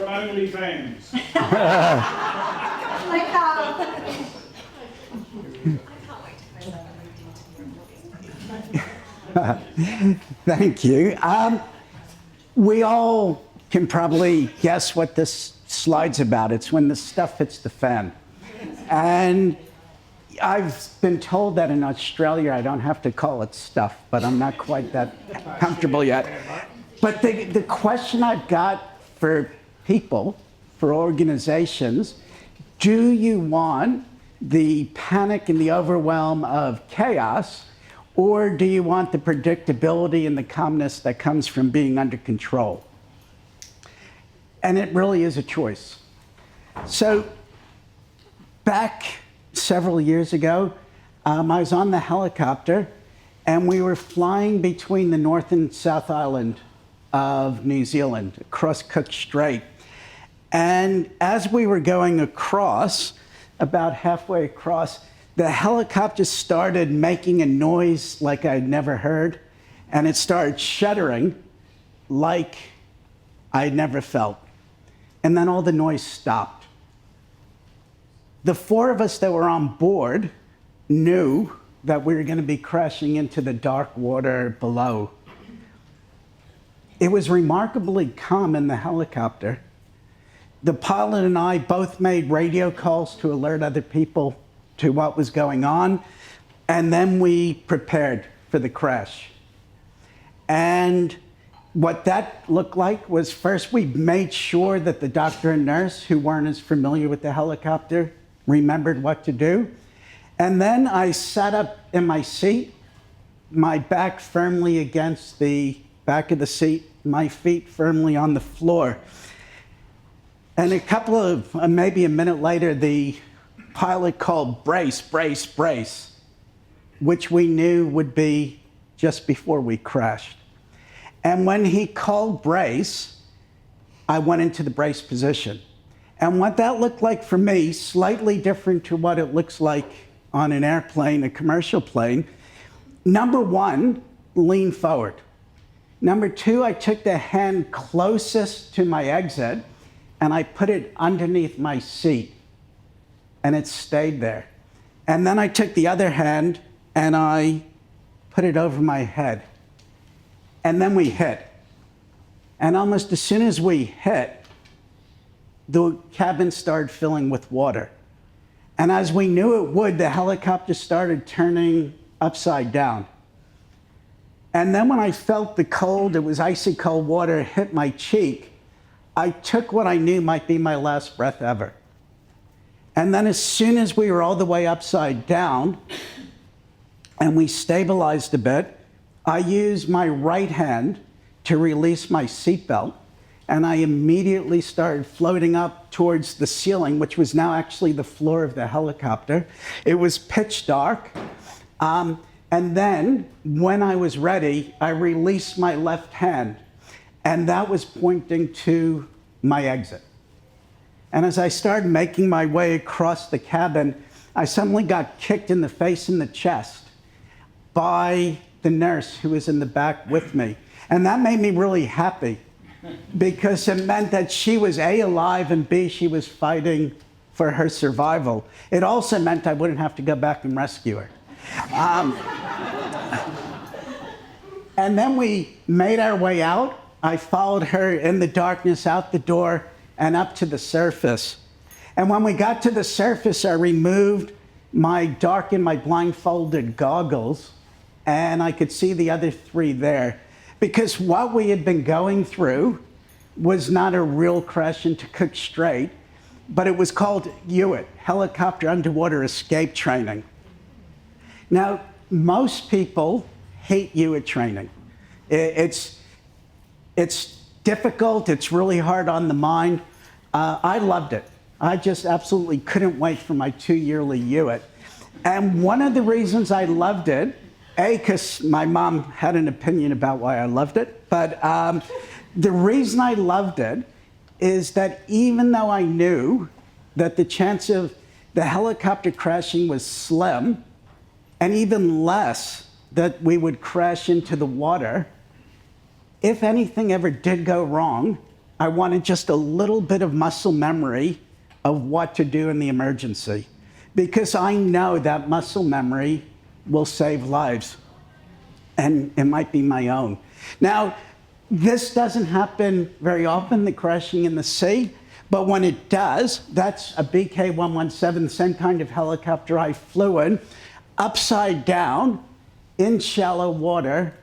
OnlyFans. Thank you. We all can probably guess what this slide's about. It's when the stuff hits the fan. And I've been told that in Australia I don't have to call it stuff, but I'm not quite that comfortable yet. But the question I've got for people, for organizations, do you want the panic and the overwhelm of chaos, or do you want the predictability and the calmness that comes from being under control? And it really is a choice. So back several years ago, I was on the helicopter and we were flying between the North and South Island of New Zealand, across Cook Strait. And as we were going across, about halfway across, the helicopter started making a noise like I'd never heard, and it started shuddering like I'd never felt. And then all the noise stopped. The four of us that were on board knew that we were going to be crashing into the dark water below. It was remarkably calm in the helicopter. The pilot and I both made radio calls to alert other people to what was going on, and then we prepared for the crash. And what that looked like was, first we made sure that the doctor and nurse, who weren't as familiar with the helicopter, remembered what to do. And then I sat up in my seat, my back firmly against the back of the seat, my feet firmly on the floor. And a couple of, maybe a minute later, the pilot called brace, brace, brace, which we knew would be just before we crashed. And when he called brace, I went into the brace position. And what that looked like for me, slightly different to what it looks like on an airplane, a commercial plane. Number one, lean forward. Number two, I took the hand closest to my exit and I put it underneath my seat, and it stayed there. And then I took the other hand and I put it over my head. And then we hit. And almost as soon as we hit, the cabin started filling with water. And as we knew it would, the helicopter started turning upside down. And then when I felt the cold, it was icy cold water, hit my cheek, I took what I knew might be my last breath ever. And then as soon as we were all the way upside down and we stabilized a bit, I used my right hand to release my seatbelt, and I immediately started floating up towards the ceiling, which was now actually the floor of the helicopter. It was pitch dark. And then when I was ready, I released my left hand, and that was pointing to my exit. And as I started making my way across the cabin, I suddenly got kicked in the face and the chest by the nurse who was in the back with me. And that made me really happy, because it meant that she was A, alive, and B, she was fighting for her survival. It also meant I wouldn't have to go back and rescue her. And then we made our way out. I followed her in the darkness out the door and up to the surface. And when we got to the surface, I removed my darkened, my blindfolded goggles, and I could see the other three there. Because what we had been going through was not a real crash into Cook Strait, but it was called HUET, Helicopter Underwater Escape Training. Now, most people hate HUET training. It's difficult, it's really hard on the mind. I loved it. I just absolutely couldn't wait for my 2-yearly HUET. And one of the reasons I loved it, A, because my mom had an opinion about why I loved it, but the reason I loved it is that even though I knew that the chance of the helicopter crashing was slim, and even less that we would crash into the water, if anything ever did go wrong, I wanted just a little bit of muscle memory of what to do in the emergency, because I know that muscle memory will save lives, and it might be my own. Now, this doesn't happen very often, the crashing in the sea, but when it does, that's a BK-117, the same kind of helicopter I flew in, upside down, in shallow water,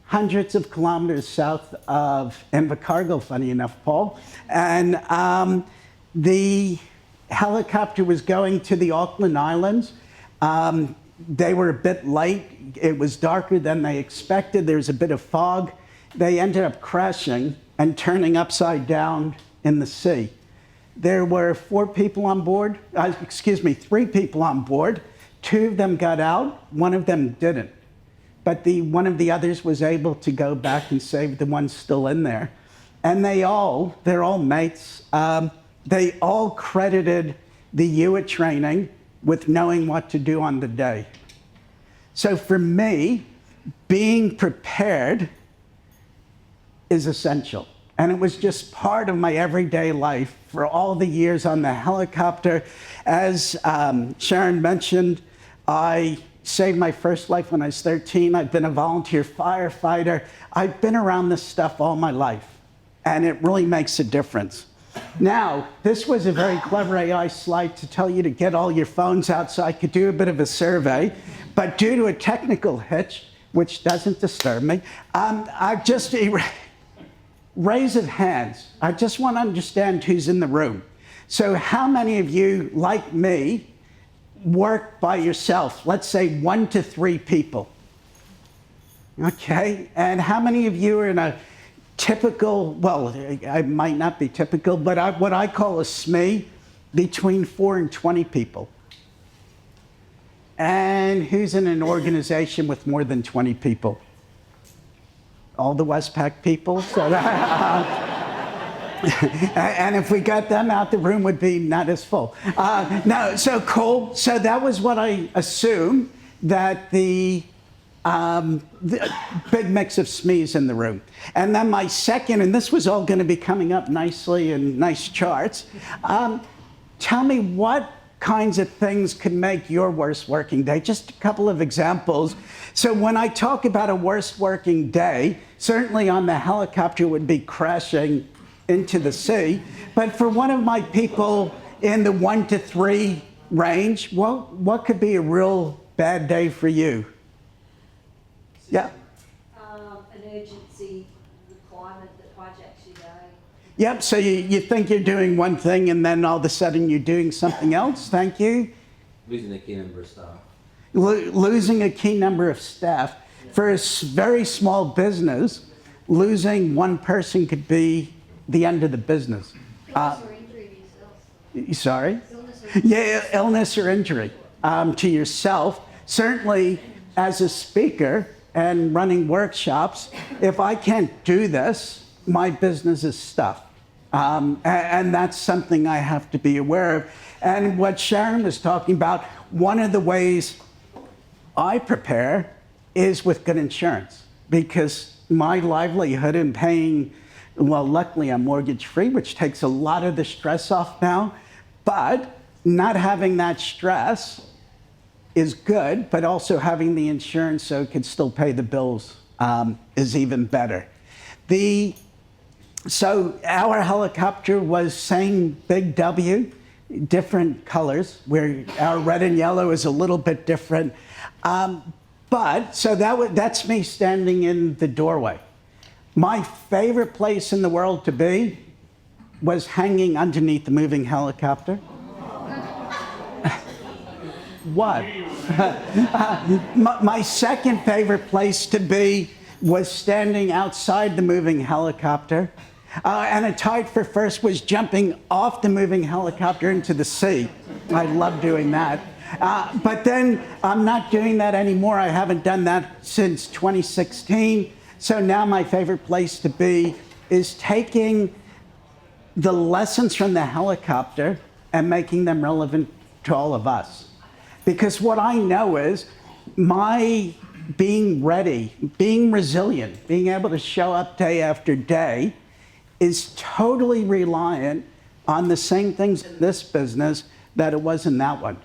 hundreds of kilometers south of Invercargill, funny enough, Paul. And the helicopter was going to the Auckland Islands. They were a bit late. It was darker than they expected. There was a bit of fog. They ended up crashing and turning upside down in the sea. There were 3 people on board. 2 of them got out, 1 of them didn't. But one of the others was able to go back and save the one still in there. And they're all mates. They all credited the UA training with knowing what to do on the day. So for me, being prepared is essential. And it was just part of my everyday life for all the years on the helicopter. As Sharon mentioned, I saved my first life when I was 13. I've been a volunteer firefighter. I've been around this stuff all my life, and it really makes a difference. Now, this was a very clever AI slide to tell you to get all your phones out so I could do a bit of a survey, but due to a technical hitch, which doesn't disturb me, I've just raise of hands. I just want to understand who's in the room. So how many of you, like me, work by yourself? Let's say 1 to 3 people. Okay, and how many of you are in a typical, well, I might not be typical, but what I call a SME, between 4 and 20 people? And who's in an organization with more than 20 people? All the Westpac people. So and if we got them out, the room would be not as full. No, so cool. So that was what I assumed, that the big mix of SMEs in the room. And then my second, and this was all going to be coming up nicely in nice charts, tell me what kinds of things could make your worst working day. Just a couple of examples. So when I talk about a worst working day, certainly on the helicopter would be crashing into the sea. But for one of my people in the 1 to 3 range, what could be a real bad day for you? Yeah. An urgency requirement that hijacks your day. Yep, so you think you're doing one thing and then all of a sudden you're doing something else. Thank you. Losing a key number of staff. Losing a key number of staff. For a very small business, losing one person could be the end of the business. Illness or injury to yourself. Sorry? Illness or Yeah, illness or injury to yourself. Certainly, as a speaker and running workshops, if I can't do this, my business is stuffed. And that's something I have to be aware of. And what Sharon was talking about, one of the ways I prepare is with good insurance, because my livelihood in paying, well, luckily I'm mortgage free, which takes a lot of the stress off now, but not having that stress is good, but also having the insurance so it could still pay the bills is even better. So our helicopter was same big W, different colors, where our red and yellow is a little bit different. But so that's me standing in the doorway. My favorite place in the world to be was hanging underneath the moving helicopter. What? My second favorite place to be was standing outside the moving helicopter. And a tied for first was jumping off the moving helicopter into the sea. I love doing that. But then I'm not doing that anymore. I haven't done that since 2016. So now my favorite place to be is taking the lessons from the helicopter and making them relevant to all of us. Because what I know is my being ready, being resilient, being able to show up day after day is totally reliant on the same things in this business that it was in that one.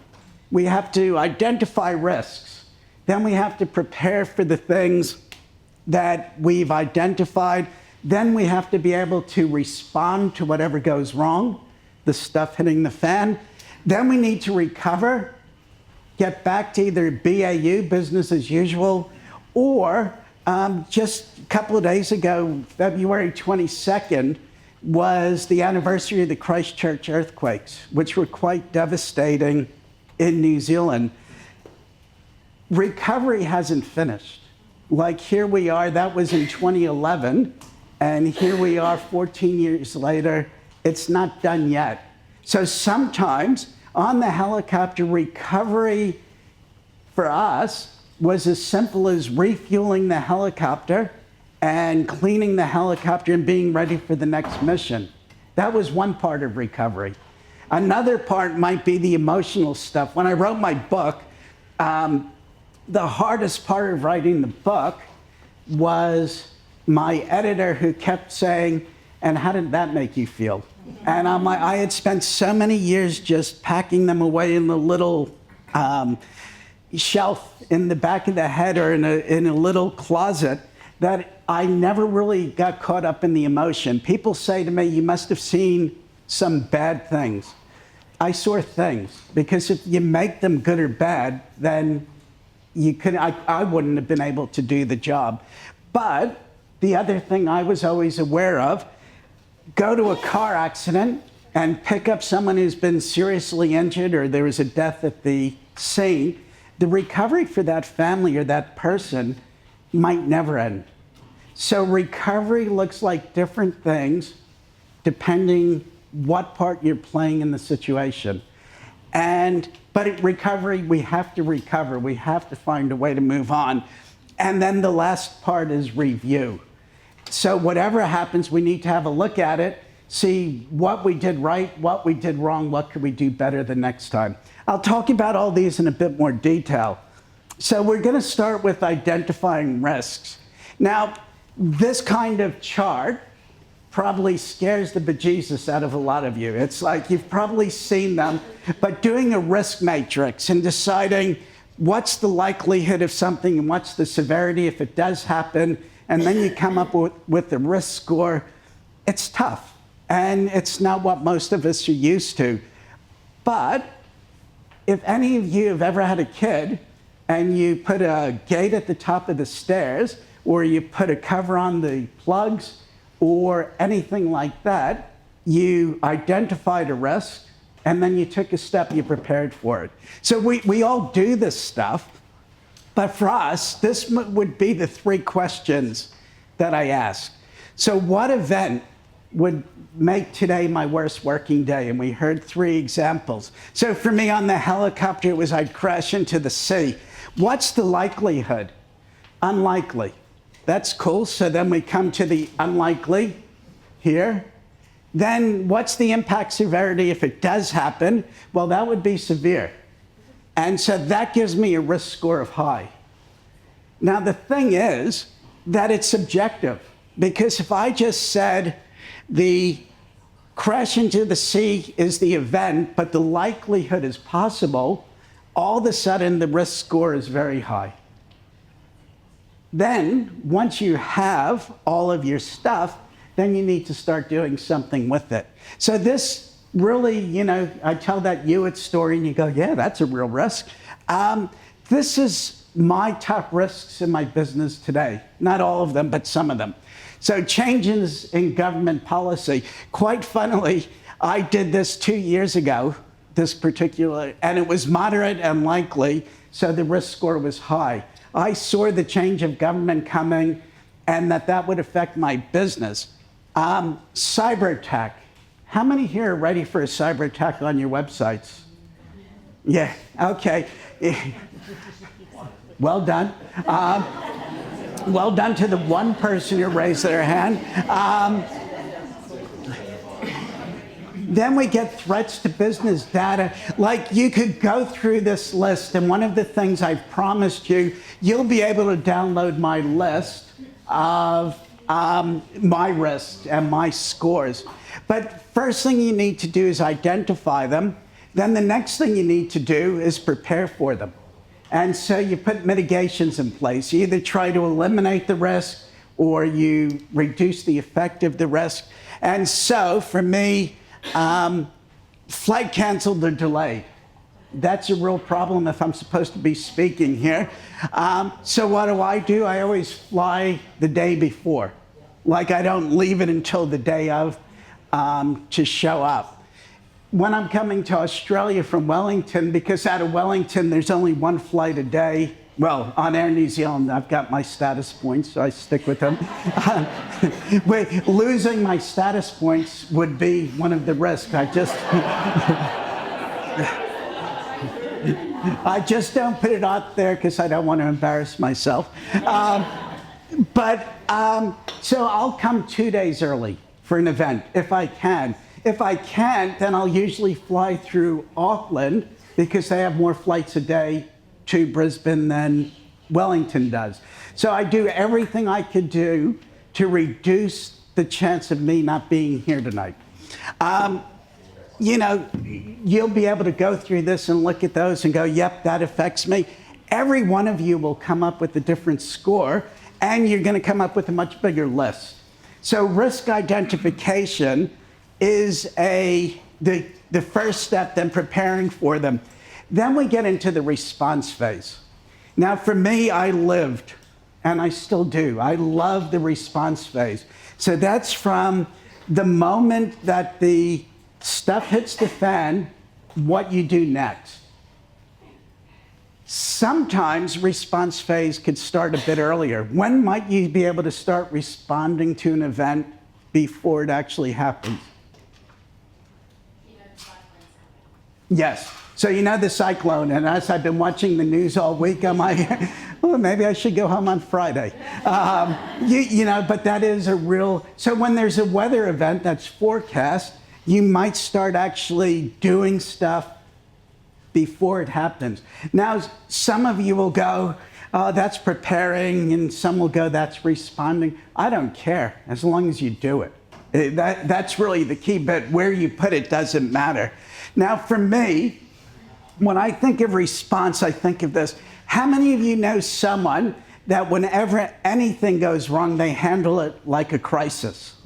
We have to identify risks. Then we have to prepare for the things that we've identified. Then we have to be able to respond to whatever goes wrong, the stuff hitting the fan. Then we need to recover, get back to either BAU, business as usual, or just a couple of days ago, February 22nd, was the anniversary of the Christchurch earthquakes, which were quite devastating in New Zealand. Recovery hasn't finished. Like here we are, that was in 2011, and here we are 14 years later, it's not done yet. So sometimes on the helicopter, recovery for us was as simple as refueling the helicopter and cleaning the helicopter and being ready for the next mission. That was one part of recovery. Another part might be the emotional stuff. When I wrote my book, the hardest part of writing the book was my editor who kept saying, "And how did that make you feel?" And I'm like, I had spent so many years just packing them away in the little shelf in the back of the head or in a little closet that I never really got caught up in the emotion. People say to me, "You must have seen some bad things." I saw things, because if you make them good or bad, then I wouldn't have been able to do the job. But the other thing I was always aware of, go to a car accident and pick up someone who's been seriously injured or there was a death at the scene, the recovery for that family or that person might never end. So recovery looks like different things depending what part you're playing in the situation. But in recovery, we have to recover. We have to find a way to move on. And then the last part is review. So whatever happens, we need to have a look at it, see what we did right, what we did wrong, what could we do better the next time. I'll talk about all these in a bit more detail. So we're going to start with identifying risks. Now, this kind of chart probably scares the bejesus out of a lot of you. It's like you've probably seen them, but doing a risk matrix and deciding what's the likelihood of something and what's the severity if it does happen, and then you come up with the risk score, it's tough. And it's not what most of us are used to. But if any of you have ever had a kid and you put a gate at the top of the stairs, or you put a cover on the plugs, or anything like that, you identified a risk, and then you took a step, you prepared for it. So we all do this stuff, but for us, this would be the three questions that I ask. So what event would make today my worst working day? And we heard three examples. So for me on the helicopter, it was I'd crash into the sea. What's the likelihood? Unlikely. That's cool. So then we come to the unlikely here. Then what's the impact severity if it does happen? Well, that would be severe. And so that gives me a risk score of high. Now, the thing is that it's subjective, because if I just said the crash into the sea is the event, but the likelihood is possible, all of a sudden the risk score is very high. Then, once you have all of your stuff, then you need to start doing something with it. So this really, I tell that Hewitt story and you go, yeah, that's a real risk. This is my top risks in my business today. Not all of them, but some of them. So changes in government policy. Quite funnily, I did this 2 years ago, this particular, and it was moderate and likely, so the risk score was high. I saw the change of government coming and that would affect my business. Cyber attack. How many here are ready for a cyber attack on your websites? Yeah, okay. Well done. Well done to the one person who raised their hand. Then we get threats to business data. Like, you could go through this list, and one of the things I've promised you, you'll be able to download my list of my risks and my scores. But first thing you need to do is identify them. Then the next thing you need to do is prepare for them. And so you put mitigations in place. You either try to eliminate the risk or you reduce the effect of the risk. And so for me, flight canceled or delayed. That's a real problem if I'm supposed to be speaking here. So what do? I always fly the day before. Like I don't leave it until the day of to show up. When I'm coming to Australia from Wellington, because out of Wellington there's only one flight a day. Well, on Air New Zealand, I've got my status points, so I stick with them. Losing my status points would be one of the risks. I just don't put it out there because I don't want to embarrass myself. So I'll come 2 days early for an event if I can. If I can't, then I'll usually fly through Auckland because they have more flights a day to Brisbane than Wellington does. So I do everything I could do to reduce the chance of me not being here tonight. You'll be able to go through this and look at those and go, yep, that affects me. Every one of you will come up with a different score, and you're going to come up with a much bigger list. So risk identification is the first step, then preparing for them. Then we get into the response phase. Now, for me, I lived, and I still do. I love the response phase. So that's from the moment that the stuff hits the fan, what you do next. Sometimes response phase could start a bit earlier. When might you be able to start responding to an event before it actually happens? Yes. So you know the cyclone, and as I've been watching the news all week, I'm like, well, maybe I should go home on Friday. But that is a real... So when there's a weather event that's forecast, you might start actually doing stuff before it happens. Now, some of you will go, oh, that's preparing, and some will go, that's responding. I don't care, as long as you do it. That's really the key, but where you put it doesn't matter. Now, for me, when I think of response, I think of this. How many of you know someone that whenever anything goes wrong, they handle it like a crisis?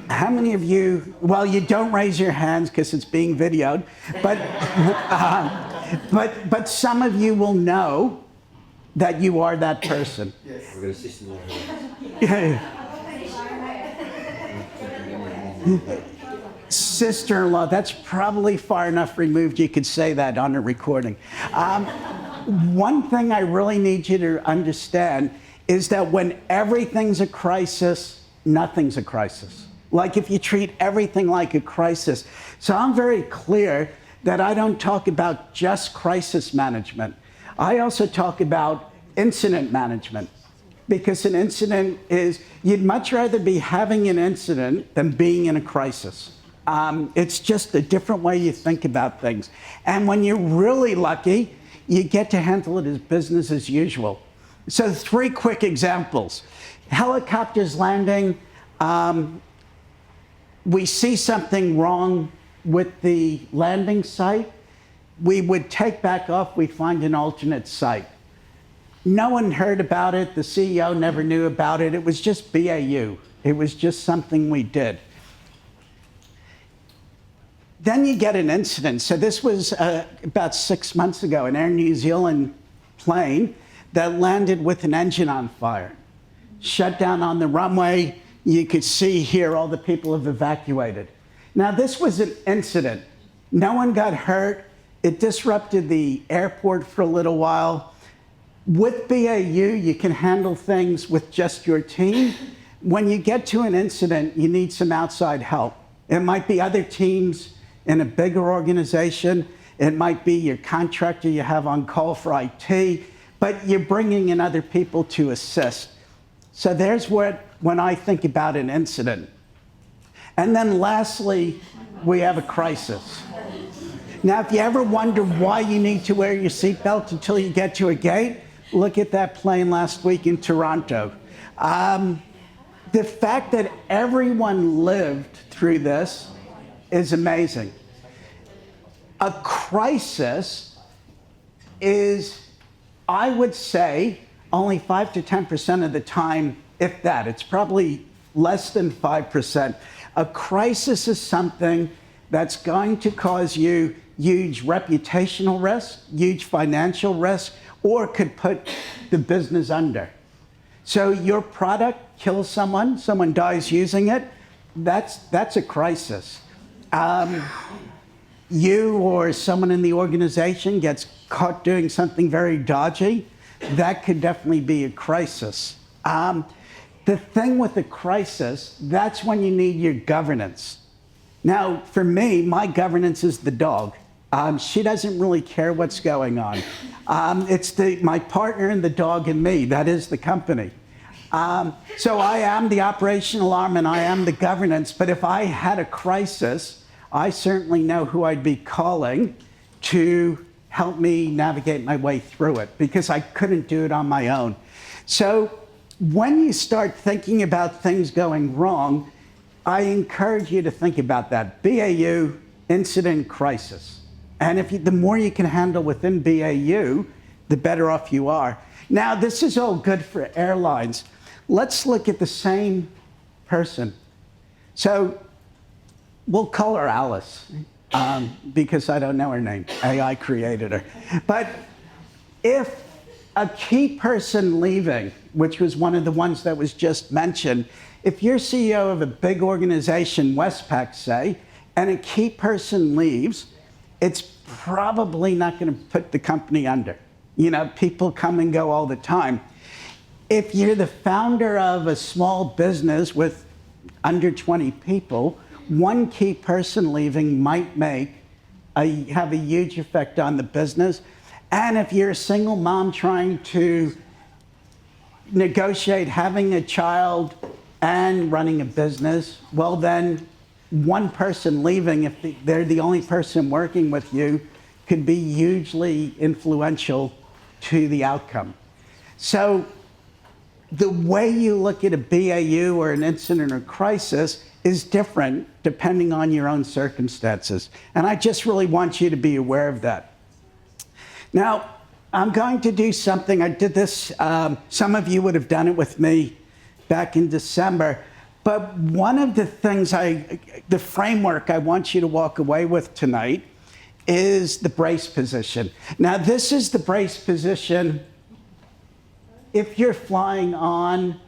How many of you, well, you don't raise your hands because it's being videoed, but some of you will know that you are that person. Yes. We're going to assist in all Sister-in-law, that's probably far enough removed you could say that on a recording. One thing I really need you to understand is that when everything's a crisis, nothing's a crisis. Like if you treat everything like a crisis. So I'm very clear that I don't talk about just crisis management. I also talk about incident management. Because an incident is, you'd much rather be having an incident than being in a crisis. It's just a different way you think about things. And when you're really lucky, you get to handle it as business as usual. So 3 quick examples. Helicopters landing, we see something wrong with the landing site. We would take back off, we'd find an alternate site. No one heard about it, the CEO never knew about it, it was just BAU. It was just something we did. Then you get an incident. So this was about 6 months ago, an Air New Zealand plane that landed with an engine on fire. Shut down on the runway. You could see here all the people have evacuated. Now this was an incident. No one got hurt. It disrupted the airport for a little while. With BAU, you can handle things with just your team. When you get to an incident, you need some outside help. It might be other teams in a bigger organization. It might be your contractor you have on call for IT, but you're bringing in other people to assist. So there's when I think about an incident. And then lastly, we have a crisis. Now, if you ever wonder why you need to wear your seatbelt until you get to a gate, look at that plane last week in Toronto. the fact that everyone lived through this is amazing. A crisis is, I would say, only 5 to 10% of the time, if that. It's probably less than 5%. A crisis is something that's going to cause you huge reputational risk, huge financial risk, or could put the business under. So your product kills someone, someone dies using it, that's a crisis. You or someone in the organization gets caught doing something very dodgy, that could definitely be a crisis. The thing with a crisis, that's when you need your governance. Now, for me, my governance is the dog. She doesn't really care what's going on. It's my partner and the dog and me. That is the company. So I am the operational arm and I am the governance. But if I had a crisis, I certainly know who I'd be calling to help me navigate my way through it, because I couldn't do it on my own. So when you start thinking about things going wrong, I encourage you to think about that. BAU, incident crisis. And the more you can handle within BAU, the better off you are. Now, this is all good for airlines. Let's look at the same person. So we'll call her Alice, because I don't know her name. AI created her. But if a key person leaving, which was one of the ones that was just mentioned, if you're CEO of a big organization, Westpac, say, and a key person leaves, it's probably not going to put the company under. You know, people come and go all the time. If you're the founder of a small business with under 20 people, one key person leaving might have a huge effect on the business. And if you're a single mom trying to negotiate having a child and running a business, well then one person leaving, if they're the only person working with you, could be hugely influential to the outcome. So the way you look at a BAU or an incident or crisis is different depending on your own circumstances. And I just really want you to be aware of that. Now, I'm going to do something. I did this, some of you would have done it with me back in December. But one of the things, the framework I want you to walk away with tonight is the brace position. Now, this is the brace position. If you're flying on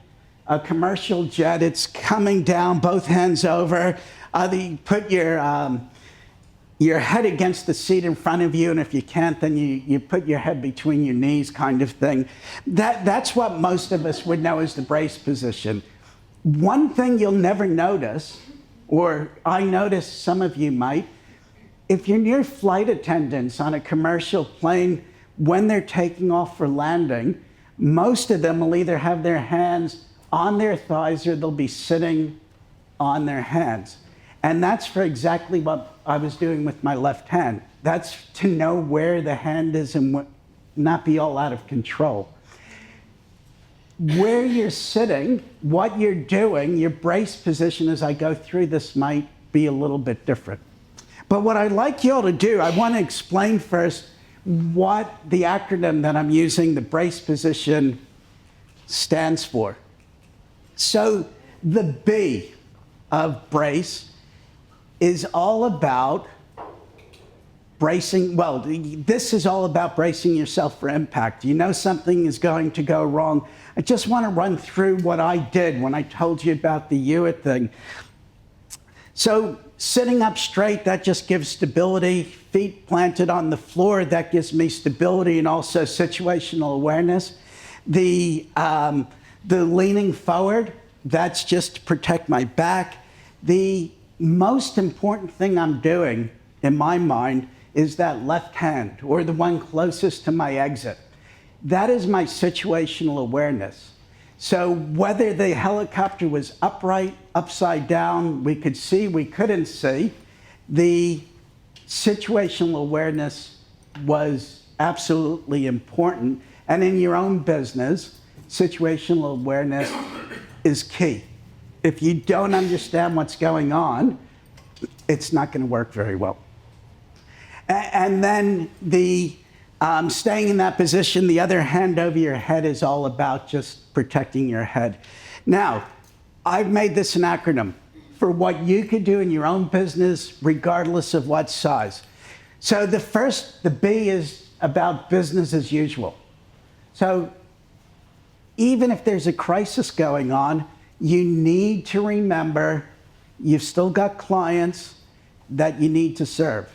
a commercial jet, it's coming down, both hands over. You put your head against the seat in front of you, and if you can't, then you put your head between your knees, kind of thing. That's what most of us would know as the brace position. One thing you'll never notice, or I notice some of you might, if you're near flight attendants on a commercial plane, when they're taking off for landing, most of them will either have their hands on their thighs or they'll be sitting on their hands. And that's for exactly what I was doing with my left hand. That's to know where the hand is and not be all out of control. Where you're sitting, what you're doing, your brace position as I go through this might be a little bit different. But what I'd like you all to do, I want to explain first what the acronym that I'm using, the brace position, stands for. So the B of brace is all about bracing. Well, this is all about bracing yourself for impact. You know something is going to go wrong. I just want to run through what I did when I told you about the Hewitt thing. So sitting up straight, that just gives stability. Feet planted on the floor, that gives me stability and also situational awareness. The leaning forward, that's just to protect my back. The most important thing I'm doing, in my mind, is that left hand, or the one closest to my exit. That is my situational awareness. So whether the helicopter was upright, upside down, we could see, we couldn't see, the situational awareness was absolutely important. And in your own business, situational awareness is key. If you don't understand what's going on, it's not going to work very well. And then the staying in that position, the other hand over your head is all about just protecting your head. Now, I've made this an acronym for what you could do in your own business, regardless of what size. So the B is about business as usual. So even if there's a crisis going on, you need to remember you've still got clients that you need to serve.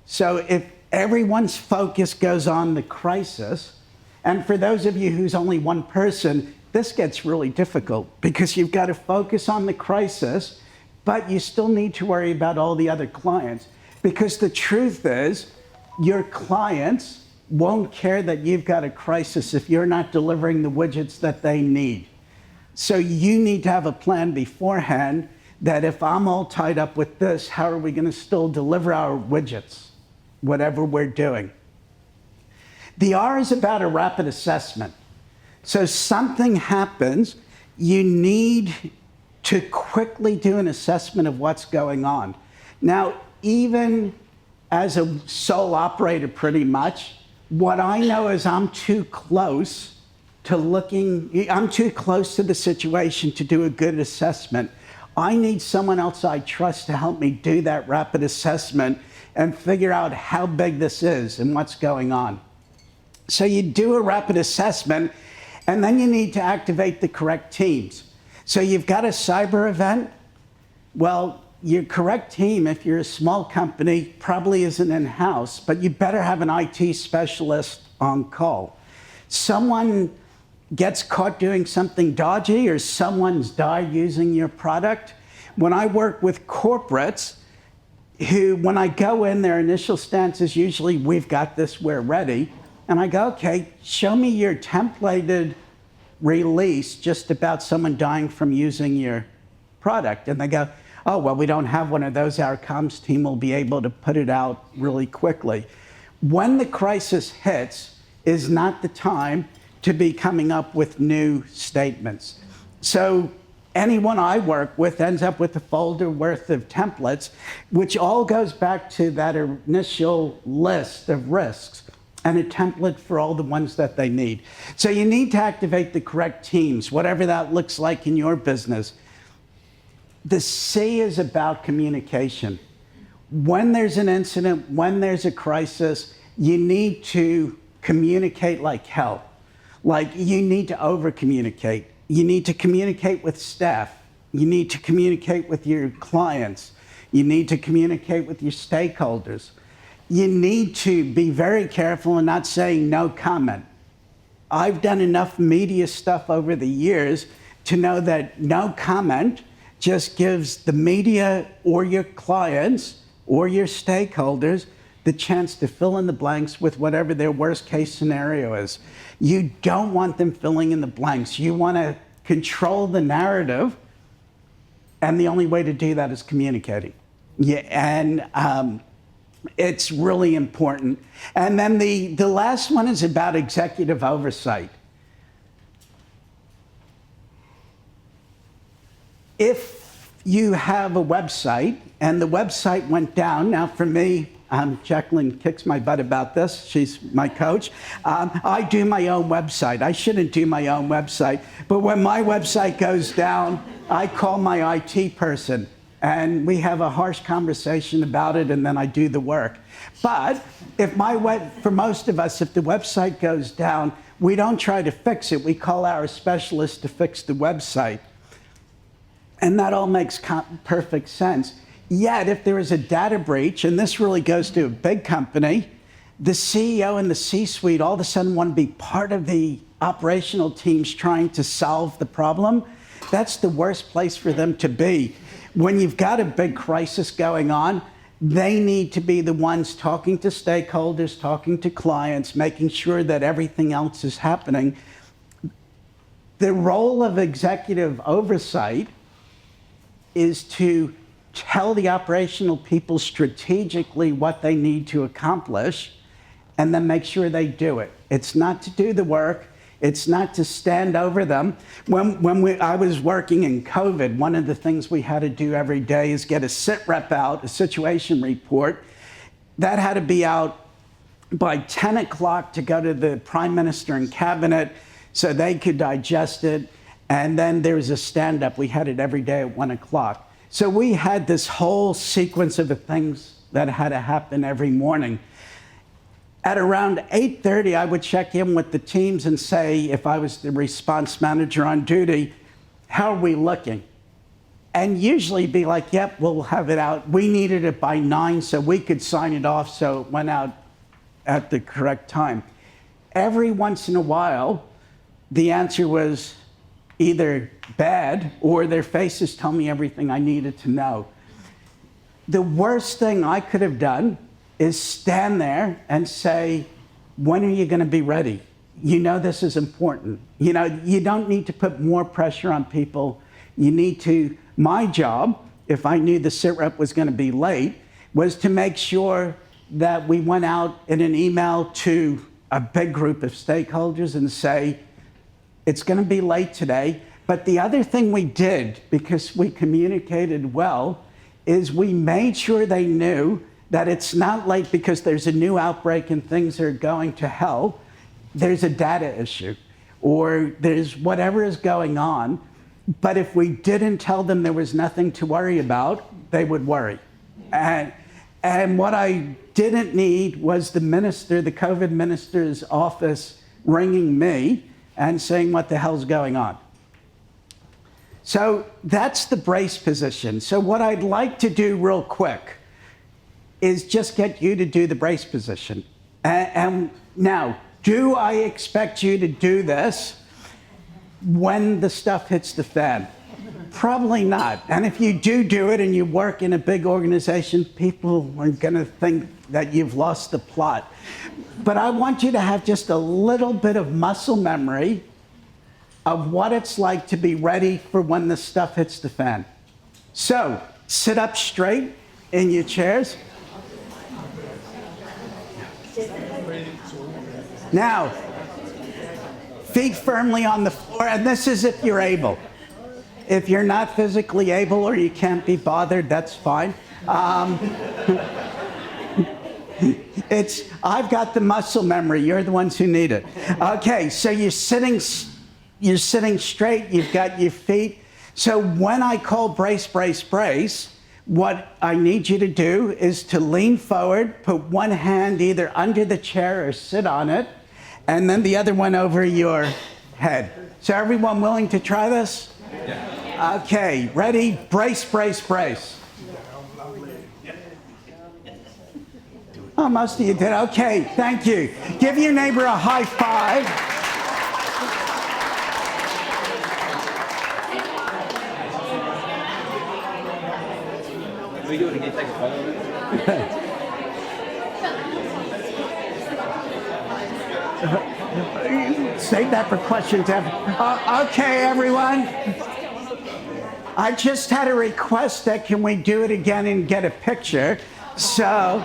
So if everyone's focus goes on the crisis, and for those of you who's only one person, this gets really difficult because you've got to focus on the crisis, but you still need to worry about all the other clients. Because the truth is, your clients won't care that you've got a crisis if you're not delivering the widgets that they need. So you need to have a plan beforehand that if I'm all tied up with this, how are we going to still deliver our widgets, whatever we're doing? The R is about a rapid assessment. So something happens, you need to quickly do an assessment of what's going on. Now, even as a sole operator pretty much, what I know is I'm too close to the situation to do a good assessment. I need someone else I trust to help me do that rapid assessment and figure out how big this is and what's going on. So you do a rapid assessment, and then you need to activate the correct teams. So you've got a cyber event. Well, your correct team, if you're a small company, probably isn't in-house, but you better have an IT specialist on call. Someone gets caught doing something dodgy or someone's died using your product. When I work with corporates who, when I go in, their initial stance is usually, we've got this, we're ready. And I go, okay, show me your templated release just about someone dying from using your product. And they go, oh, well, we don't have one of those. Our comms team will be able to put it out really quickly. When the crisis hits is not the time to be coming up with new statements. So anyone I work with ends up with a folder worth of templates, which all goes back to that initial list of risks and a template for all the ones that they need. So you need to activate the correct teams, whatever that looks like in your business. The C is about communication. When there's an incident, when there's a crisis, you need to communicate like hell. Like, you need to over-communicate. You need to communicate with staff. You need to communicate with your clients. You need to communicate with your stakeholders. You need to be very careful in not saying no comment. I've done enough media stuff over the years to know that no comment just gives the media or your clients or your stakeholders the chance to fill in the blanks with whatever their worst case scenario is. You don't want them filling in the blanks. You want to control the narrative, and the only way to do that is communicating. Yeah, and it's really important. And then the last one is about executive oversight. If you have a website and the website went down, now for me, Jacqueline kicks my butt about this. She's my coach. I do my own website. I shouldn't do my own website. But when my website goes down, I call my IT person. And we have a harsh conversation about it, and then I do the work. But for most of us, if the website goes down, we don't try to fix it. We call our specialist to fix the website. And that all makes perfect sense. Yet, if there is a data breach, and this really goes to a big company, the CEO and the C-suite all of a sudden want to be part of the operational teams trying to solve the problem. That's the worst place for them to be. When you've got a big crisis going on, they need to be the ones talking to stakeholders, talking to clients, making sure that everything else is happening. The role of executive oversight is to tell the operational people strategically what they need to accomplish and then make sure they do it. It's not to do the work. It's not to stand over them. I was working in COVID, one of the things we had to do every day is get a sit rep out, a situation report. That had to be out by 10 o'clock to go to the Prime Minister and Cabinet so they could digest it. And then there was a stand-up. We had it every day at 1 o'clock. So we had this whole sequence of things that had to happen every morning. At around 8:30, I would check in with the teams and say, if I was the response manager on duty, how are we looking? And usually be like, yep, we'll have it out. We needed it by 9 so we could sign it off so it went out at the correct time. Every once in a while, the answer was either bad or their faces tell me everything I needed to know. The worst thing I could have done is stand there and say, when are you going to be ready? You know this is important. You know, you don't need to put more pressure on people. You need to, my job, if I knew the sit rep was going to be late, was to make sure that we went out in an email to a big group of stakeholders and say, it's going to be late today. But the other thing we did, because we communicated well, is we made sure they knew that it's not late because there's a new outbreak and things are going to hell. There's a data issue or there's whatever is going on. But if we didn't tell them there was nothing to worry about, they would worry. And what I didn't need was the minister, the COVID minister's office ringing me and saying, what the hell's going on? So that's the brace position. So what I'd like to do real quick is just get you to do the brace position. And now, do I expect you to do this when the stuff hits the fan? Probably not. And if you do it and you work in a big organization, people are going to think that you've lost the plot. But I want you to have just a little bit of muscle memory of what it's like to be ready for when the stuff hits the fan. So, sit up straight in your chairs. Now, feet firmly on the floor, and this is if you're able. If you're not physically able or you can't be bothered, that's fine. I've got the muscle memory. You're the ones who need it. Okay, so you're sitting straight. You've got your feet. So when I call brace, brace, brace, what I need you to do is to lean forward, put one hand either under the chair or sit on it, and then the other one over your head. So everyone willing to try this? Yeah. Okay, ready? Brace, brace, brace. Oh, most of you did. Okay, thank you. Give your neighbor a high five. Can we do it again? Take a photo. Save that for questions. Okay, everyone. I just had a request that can we do it again and get a picture. So.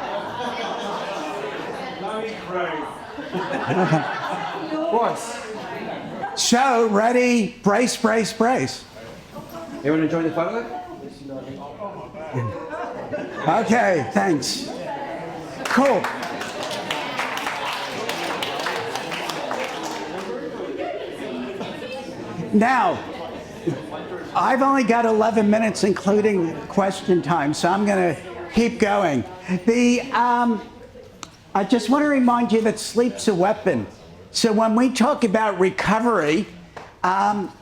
So, ready? Brace, brace, brace. Everyone enjoy the photo? Okay, thanks. Cool. Now, I've only got 11 minutes, including question time, so I'm going to keep going. I just want to remind you that sleep's a weapon. So when we talk about recovery,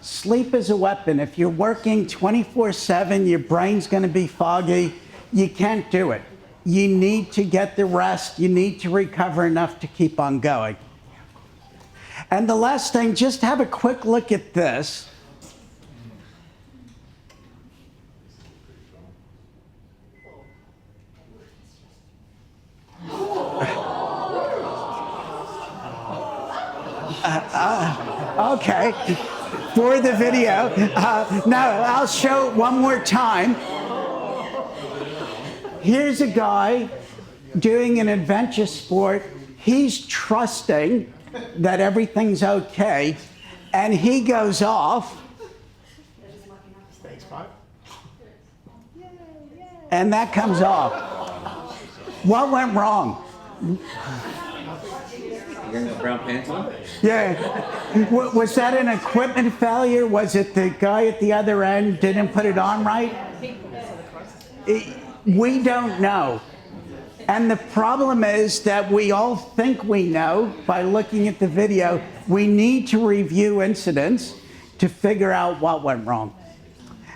sleep is a weapon. If you're working 24/7, your brain's going to be foggy. You can't do it. You need to get the rest. You need to recover enough to keep on going. And the last thing, just have a quick look at this. Okay, for the video. Now, I'll show it one more time. Here's a guy doing an adventure sport. He's trusting that everything's okay, and he goes off, Thanks, Bob. and that comes off. What went wrong? You got brown pants on? Yeah. Was that an equipment failure? Was it the guy at the other end didn't put it on right? We don't know. And the problem is that we all think we know by looking at the video. We need to review incidents to figure out what went wrong.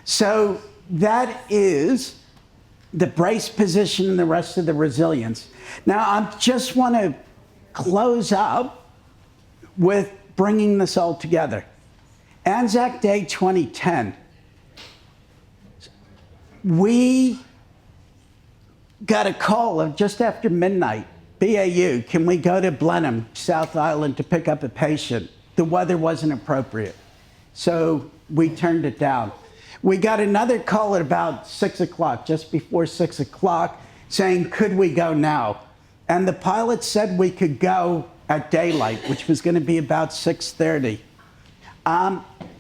So that is the brace position and the rest of the resilience. Now, I just want to close up with bringing this all together. Anzac Day 2010, we got a call just after midnight. BAU, can we go to Blenheim, South Island, to pick up a patient? The weather wasn't appropriate, so we turned it down. We got another call at about 6 o'clock, just before 6 o'clock, saying, could we go now? And the pilot said we could go at daylight, which was going to be about 6:30.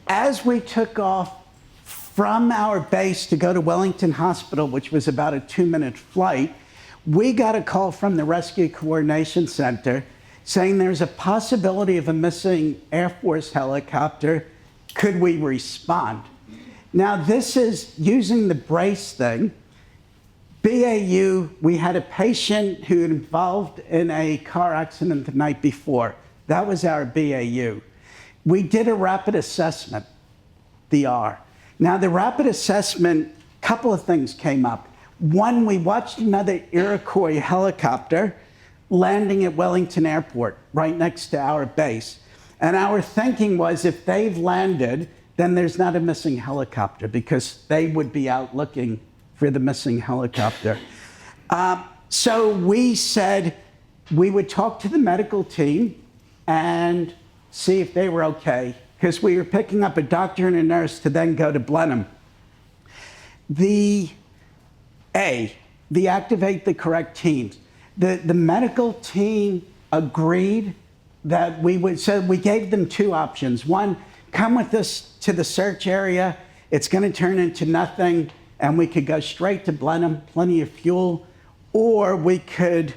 As we took off from our base to go to Wellington Hospital, which was about a 2-minute flight, we got a call from the Rescue Coordination Center saying there's a possibility of a missing Air Force helicopter. Could we respond? Now, this is using the brace thing. BAU, we had a patient who had involved in a car accident the night before. That was our BAU. We did a rapid assessment, the R. Now, the rapid assessment, a couple of things came up. One, we watched another Iroquois helicopter landing at Wellington Airport, right next to our base. And our thinking was if they've landed, then there's not a missing helicopter because they would be out looking for the missing helicopter. So we said we would talk to the medical team and see if they were okay, because we were picking up a doctor and a nurse to then go to Blenheim. The activate the correct teams. The medical team agreed that we would, so we gave them two options. One, come with us to the search area. It's going to turn into nothing, and we could go straight to Blenheim, plenty of fuel, or we could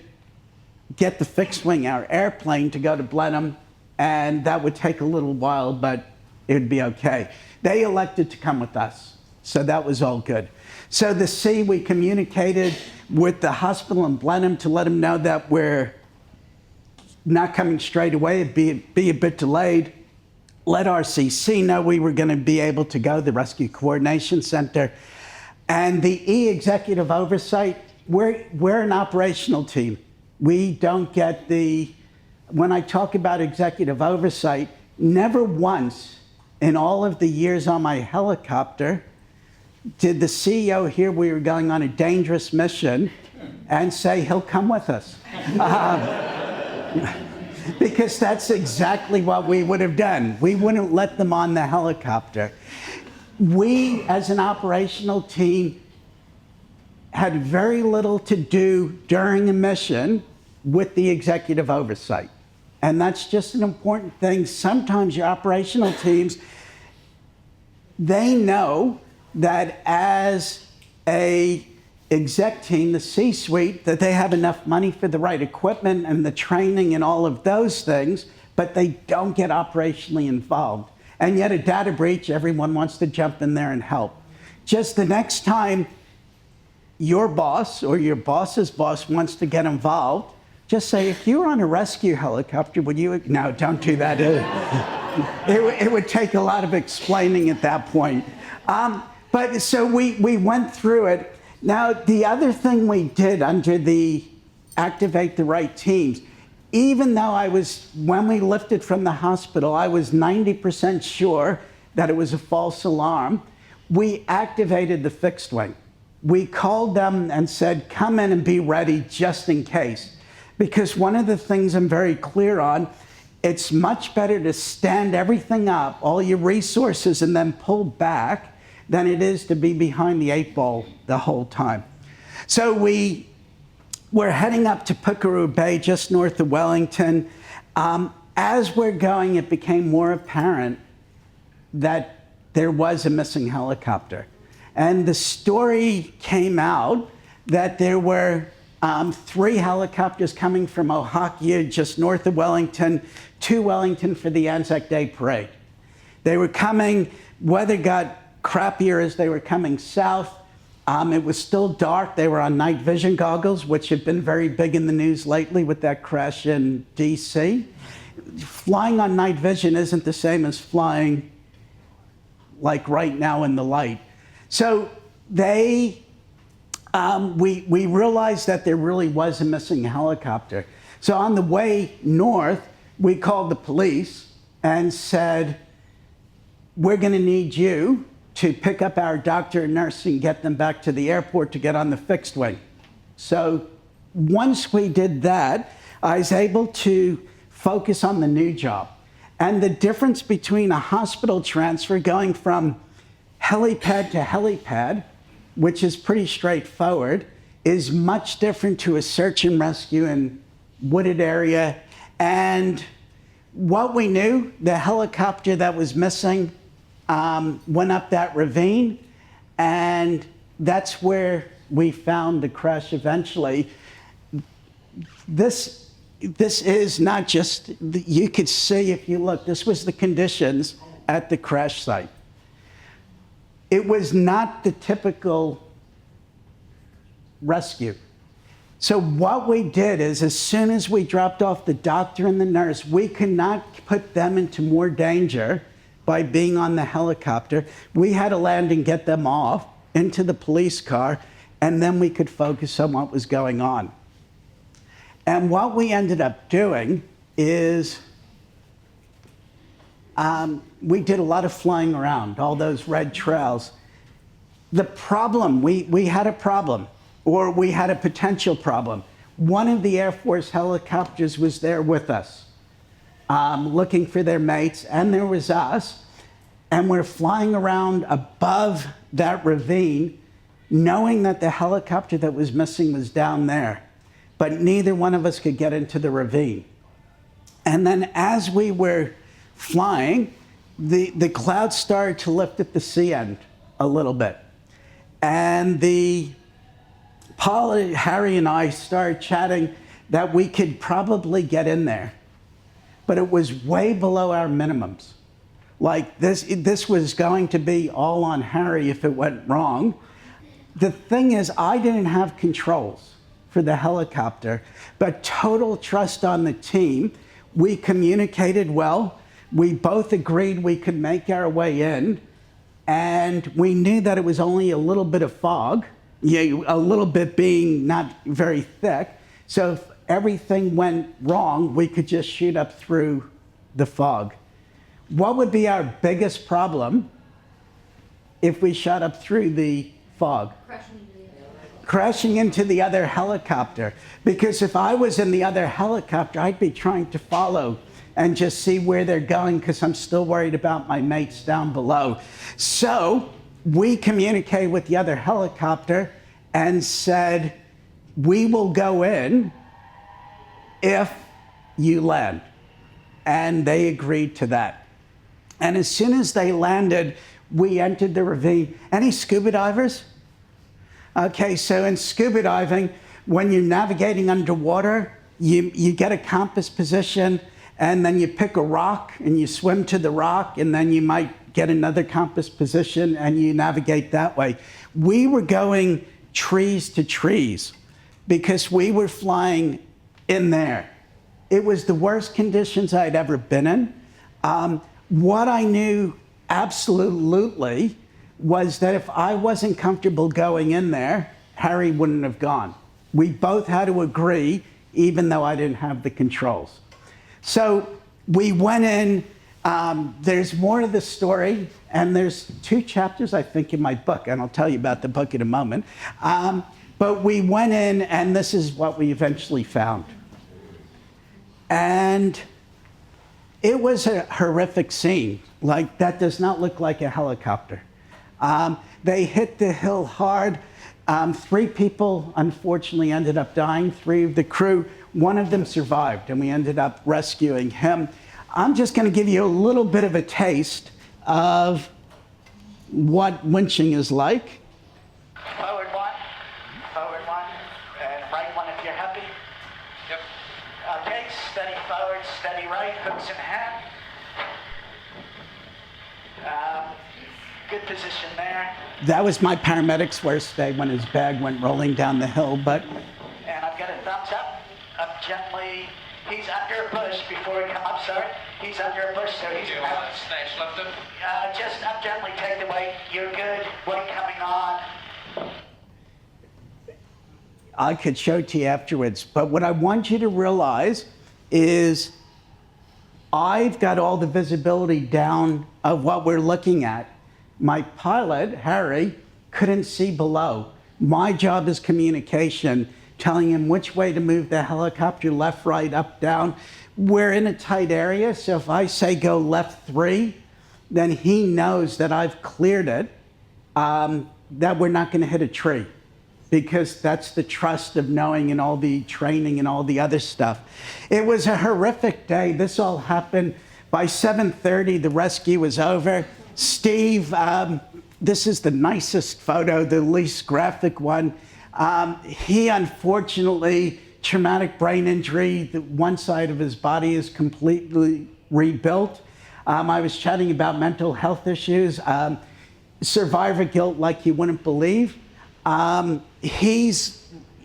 get the fixed wing, our airplane, to go to Blenheim, and that would take a little while, but it would be okay. They elected to come with us, so that was all good. So the C, we communicated with the hospital in Blenheim to let them know that we're not coming straight away, it'd be a bit delayed. Let RCC know we were going to be able to go, the Rescue Coordination Center. And the E, executive oversight, we're an operational team. We don't get when I talk about executive oversight, never once in all of the years on my helicopter did the CEO hear we were going on a dangerous mission and say he'll come with us. Because that's exactly what we would have done. We wouldn't let them on the helicopter. We, as an operational team, had very little to do during a mission with the executive oversight. And that's just an important thing. Sometimes your operational teams, they know that as a exec team, the C-suite, that they have enough money for the right equipment and the training and all of those things, but they don't get operationally involved. And yet a data breach, everyone wants to jump in there and help. Just the next time your boss or your boss's boss wants to get involved, just say, if you were on a rescue helicopter, would you? No, don't do that. It would take a lot of explaining at that point. But so we went through it. Now, the other thing we did under the activate the right teams, even though when we lifted from the hospital, I was 90% sure that it was a false alarm, we activated the fixed wing. We called them and said, come in and be ready just in case. Because one of the things I'm very clear on, it's much better to stand everything up, all your resources, and then pull back than it is to be behind the 8 ball the whole time. So we're heading up to Pukeroo Bay, just north of Wellington. as we're going, it became more apparent that there was a missing helicopter. And the story came out that there were 3 helicopters coming from Ohio, just north of Wellington, to Wellington for the Anzac Day parade. They were coming, weather got crappier as they were coming south. It was still dark. They were on night vision goggles, which have been very big in the news lately with that crash in DC. Flying on night vision isn't the same as flying like right now in the light. So we realized that there really was a missing helicopter. So on the way north, we called the police and said, we're going to need you to pick up our doctor and nurse and get them back to the airport to get on the fixed wing. So once we did that, I was able to focus on the new job. And the difference between a hospital transfer going from helipad to helipad, which is pretty straightforward, is much different to a search and rescue in wooded area. And what we knew, the helicopter that was missing went up that ravine, and that's where we found the crash eventually. This is not just, you could see if you look, this was the conditions at the crash site. It was not the typical rescue. So what we did is, as soon as we dropped off the doctor and the nurse, we could not put them into more danger by being on the helicopter. We had to land and get them off into the police car, and then we could focus on what was going on. And what we ended up doing is we did a lot of flying around, all those red trails. The problem, we had a problem, or we had a potential problem. One of the Air Force helicopters was there with us, looking for their mates, and there was us. And we're flying around above that ravine, knowing that the helicopter that was missing was down there. But neither one of us could get into the ravine. And then as we were flying, the clouds started to lift at the sea end a little bit. And Paul, Harry, and I started chatting that we could probably get in there. But it was way below our minimums. Like this was going to be all on Harry if it went wrong. The thing is, I didn't have controls for the helicopter, but total trust on the team. We communicated well. We both agreed we could make our way in, and we knew that it was only a little bit of fog, a little bit being not very thick. So if everything went wrong, we could just shoot up through the fog. What would be our biggest problem if we shot up through the fog? Crashing into the other helicopter. Because if I was in the other helicopter, I'd be trying to follow and just see where they're going, because I'm still worried about my mates down below. So we communicated with the other helicopter and said, we will go in if you land. And they agreed to that. And as soon as they landed, we entered the ravine. Any scuba divers? Okay, so in scuba diving, when you're navigating underwater, you get a compass position, and then you pick a rock, and you swim to the rock, and then you might get another compass position, and you navigate that way. We were going trees to trees because we were flying in there. It was the worst conditions I'd ever been in. What I knew absolutely was that if I wasn't comfortable going in there, Harry wouldn't have gone. We both had to agree, even though I didn't have the controls. So we went in. There's more to the story, and there's 2 chapters, I think, in my book, and I'll tell you about the book in a moment. But we went in, and this is what we eventually found. And it was a horrific scene. Like, that does not look like a helicopter. They hit the hill hard. 3 people, unfortunately, ended up dying, 3 of the crew. One of them survived, and we ended up rescuing him. I'm just going to give you a little bit of a taste of what winching is like. Forward one, and right one if you're happy. Yep. Okay, steady forward, steady right, hooks in hand. Good position there. That was my paramedic's worst day when his bag went rolling down the hill, but And I've got a thumbs up gently. He's under a bush before we come up, sorry. He's under a bush, so he's Do you want to snatch lift him? just up gently, take the weight. You're good. Weight coming on. I could show it to you afterwards. But what I want you to realize is I've got all the visibility down of what we're looking at. My pilot, Harry, couldn't see below. My job is communication, telling him which way to move the helicopter, left, right, up, down. We're in a tight area, so if I say go left 3, then he knows that I've cleared it, that we're not going to hit a tree, because that's the trust of knowing and all the training and all the other stuff. It was a horrific day. This all happened by 7:30. The rescue was over. Steve, this is the nicest photo, the least graphic one. He unfortunately, traumatic brain injury, one side of his body is completely rebuilt. I was chatting about mental health issues, survivor guilt like you wouldn't believe. He's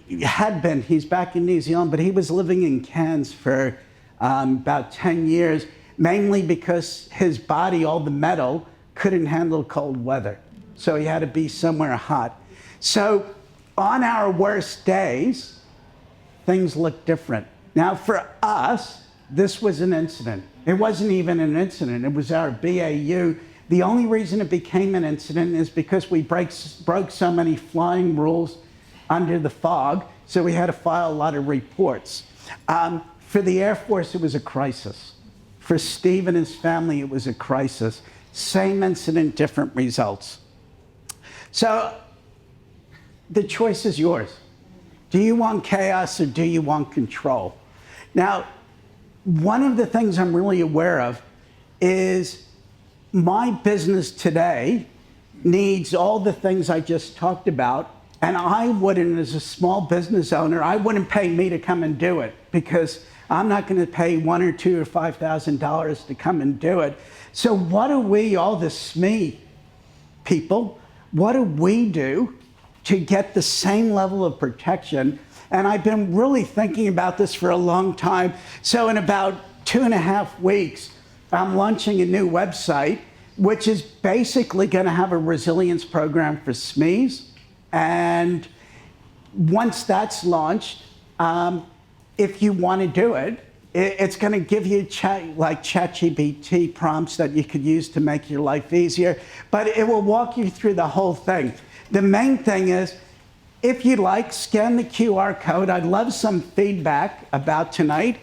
back in New Zealand, but he was living in Cairns for about 10 years, mainly because his body, all the metal, couldn't handle cold weather. So he had to be somewhere hot. So on our worst days, things look different. Now for us, this was an incident. It wasn't even an incident, it was our BAU. The only reason it became an incident is because we broke so many flying rules under the fog, so we had to file a lot of reports. For the Air Force, it was a crisis. For Steve and his family, it was a crisis. Same incident, different results. So the choice is yours. Do you want chaos or do you want control? Now, one of the things I'm really aware of is my business today needs all the things I just talked about, and I wouldn't, as a small business owner, I wouldn't pay me to come and do it, because I'm not going to pay $1,000 or $2,000 or $5,000 to come and do it. So what do we, all the SME people, what do we do to get the same level of protection? And I've been really thinking about this for a long time. So in about 2.5 weeks, I'm launching a new website, which is basically going to have a resilience program for SMEs. And once that's launched, if you want to do it, it's going to give you like ChatGPT prompts that you could use to make your life easier, but it will walk you through the whole thing. The main thing is, if you like, scan the QR code. I'd love some feedback about tonight.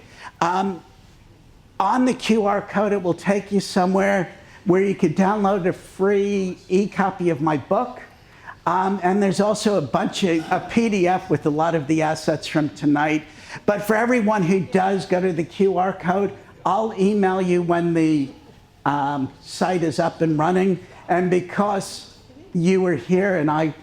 On the QR code, it will take you somewhere where you could download a free e-copy of my book. And there's also a PDF with a lot of the assets from tonight. But for everyone who does go to the QR code, I'll email you when the site is up and running. And because you were here and I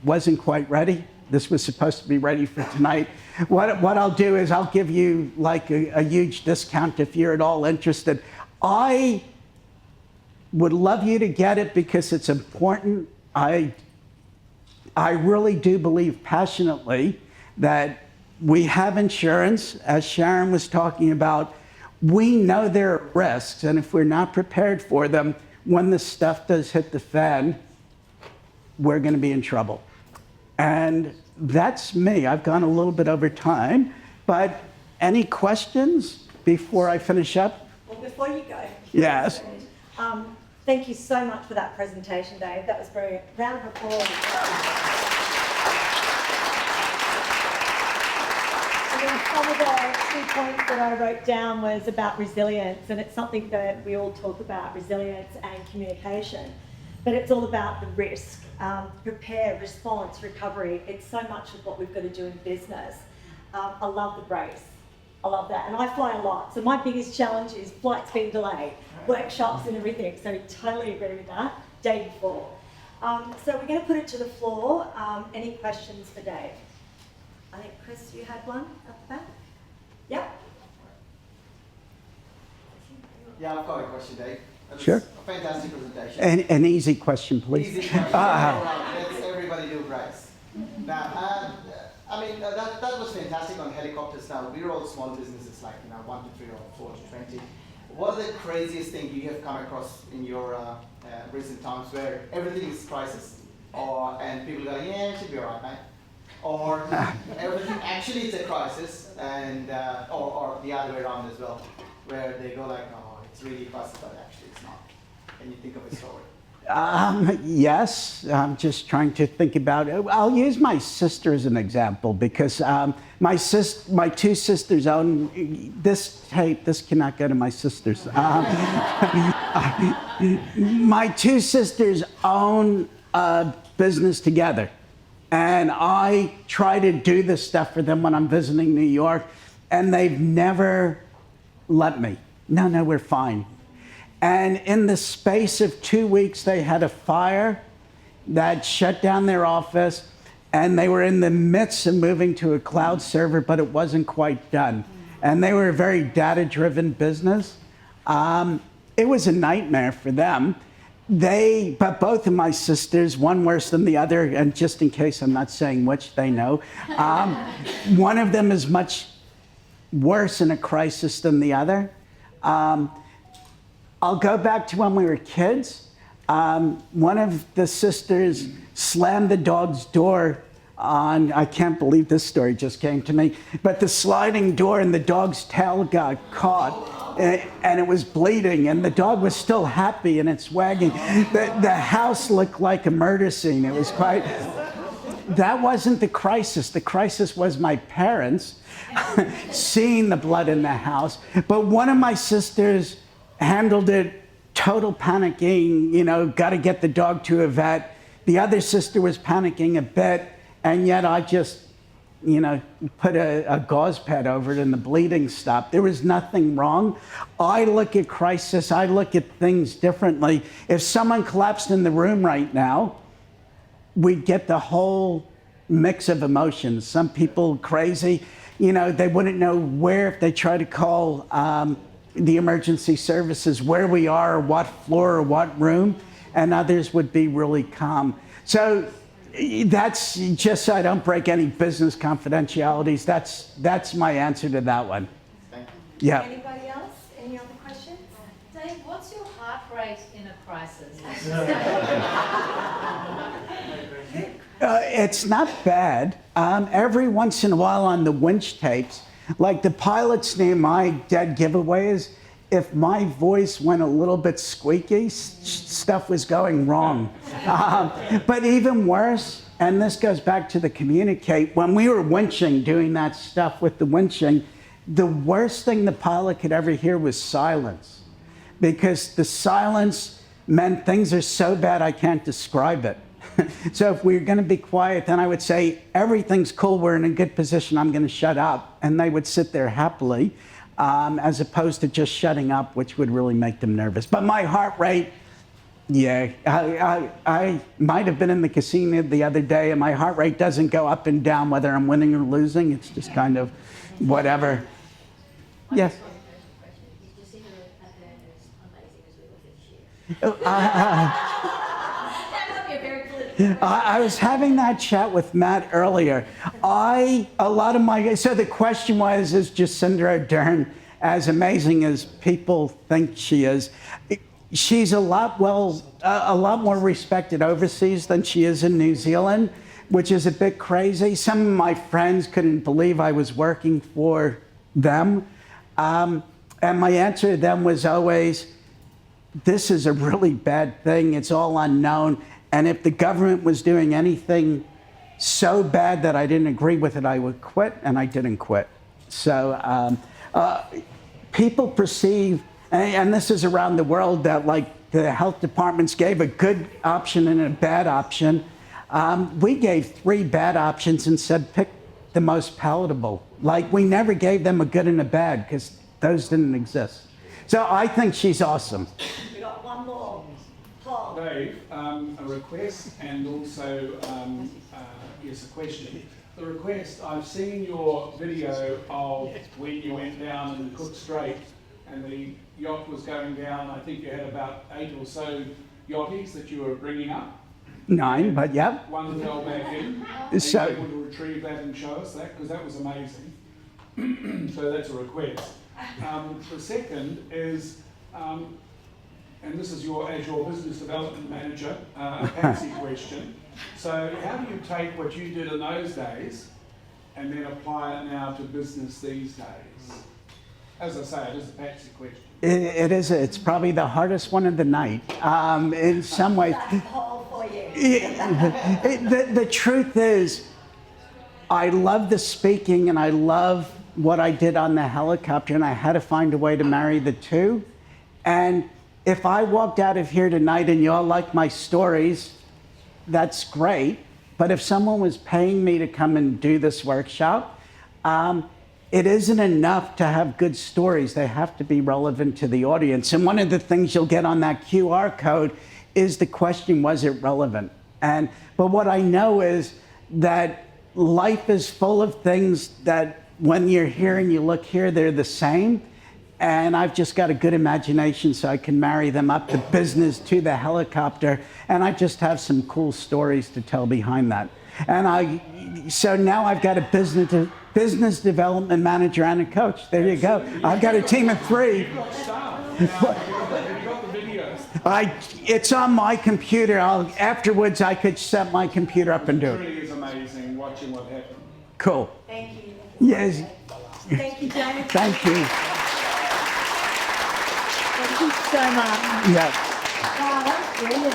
wasn't quite ready, this was supposed to be ready for tonight, what I'll do is I'll give you like a huge discount if you're at all interested. I would love you to get it because it's important. I really do believe passionately that we have insurance, as Sharon was talking about. We know there are risks, and if we're not prepared for them, when the stuff does hit the fan, we're going to be in trouble. And that's me. I've gone a little bit over time, but any questions before I finish up? Well, before you go, Yes. Thank you so much for that presentation, Dave. That was brilliant. Round of applause. Some of the key points that I wrote down was about resilience, and it's something that we all talk about, resilience and communication. But it's all about the risk, prepare, response, recovery. It's so much of what we've got to do in business. I love the B.R.A.C.E. I love that. And I fly a lot. So my biggest challenge is flights being delayed, workshops and everything. So totally agree with that. Day before. So we're going to put it to the floor. Any questions for Dave? I think, Chris, you had one at the back? Yep. Yeah, I've got a question, Dave. That's Sure. A fantastic presentation. An easy question, please. Easy question. Let's everybody do B.R.A.C.E. Now, that was fantastic on helicopters. Now, we're all small businesses, like 1 to 3 or 4 to 20. What are the craziest things you have come across in your recent times where everything is crisis, and people go, yeah, it should be all right, mate, or everything actually it's a crisis, and or the other way around as well, where they go like, oh, it's really a crisis, but actually it's not. Can you think of a story? Yes, I'm just trying to think about it. I'll use my sister as an example because my two sisters own this tape. This cannot go to my sisters. My two sisters own a business together, and I try to do this stuff for them when I'm visiting New York, and they've never let me. No, we're fine. And in the space of 2 weeks, they had a fire that shut down their office, and they were in the midst of moving to a cloud server, but it wasn't quite done. And they were a very data-driven business. It was a nightmare for them. But both of my sisters, one worse than the other, and just in case I'm not saying which, they know. One of them is much worse in a crisis than the other. I'll go back to when we were kids. One of the sisters slammed the dog's door on, I can't believe this story just came to me, but the sliding door and the dog's tail got caught and it was bleeding and the dog was still happy and it's wagging. The house looked like a murder scene. It was quite, that wasn't the crisis. The crisis was my parents seeing the blood in the house. But one of my sisters handled it total panicking, got to get the dog to a vet. The other sister was panicking a bit, and yet I just, put a gauze pad over it and the bleeding stopped. There was nothing wrong. I look at crisis, I look at things differently. If someone collapsed in the room right now, we'd get the whole mix of emotions. Some people crazy, they wouldn't know where, if they try to call the emergency services, where we are, or what floor, or what room, and others would be really calm. So that's just so I don't break any business confidentialities. That's my answer to that one. Thank you. Yeah. Anybody else? Any other questions? Dave, what's your heart rate in a crisis? It's not bad. Every once in a while on the winch tapes, like the pilots name my dead giveaways, if my voice went a little bit squeaky, stuff was going wrong. But even worse, and this goes back to the communicate, when we were winching, doing that stuff with the winching, the worst thing the pilot could ever hear was silence. Because the silence meant things are so bad I can't describe it. So if we were going to be quiet, then I would say, everything's cool, we're in a good position, I'm going to shut up. And they would sit there happily, as opposed to just shutting up, which would really make them nervous. But my heart rate, yeah, I might have been in the casino the other day, and my heart rate doesn't go up and down whether I'm winning or losing. It's just kind of whatever. Yes? Did you see her at her as amazing as we look at here? I was having that chat with Matt earlier. So the question was, is Jacinda Ardern as amazing as people think she is? She's a lot more respected overseas than she is in New Zealand, which is a bit crazy. Some of my friends couldn't believe I was working for them. And my answer to them was always, this is a really bad thing. It's all unknown. And if the government was doing anything so bad that I didn't agree with it, I would quit, and I didn't quit. So people perceive, and this is around the world, that like the health departments gave a good option and a bad option. We gave 3 bad options and said pick the most palatable. Like, we never gave them a good and a bad because those didn't exist. So I think she's awesome. We got one more. Paul. Dave, a request and also, yes, a question. The request, I've seen your video of when you went down in the Cook Strait and the yacht was going down. I think you had about 8 or so yachties that you were bringing up. 9, but yeah. One fell back in. Are you So- able to retrieve that and show us that? Because that was amazing. So that's a request. The second is, and this is as your business development manager, a Patsy question. So how do you take what you did in those days and then apply it now to business these days? As I say, it is a Patsy question. It is. It's probably the hardest one of the night. In some ways, That's Paul for you. the truth is, I love the speaking and I love what I did on the helicopter, and I had to find a way to marry the two. And if I walked out of here tonight and y'all like my stories, that's great. But if someone was paying me to come and do this workshop, it isn't enough to have good stories. They have to be relevant to the audience. And one of the things you'll get on that QR code is the question, was it relevant? But what I know is that life is full of things that when you're here and you look here, they're the same. And I've just got a good imagination, so I can marry them up, the business to the helicopter. And I just have some cool stories to tell behind that. So now I've got a business development manager and a coach. There you go. I've got a team of 3. Have you got the videos? It's on my computer. Afterwards, I could set my computer up and do It it. really is amazing watching what happened. Cool. Thank you. Yes. Thank you, James. Thank you. Thank you so much. Yeah. Wow, that was brilliant.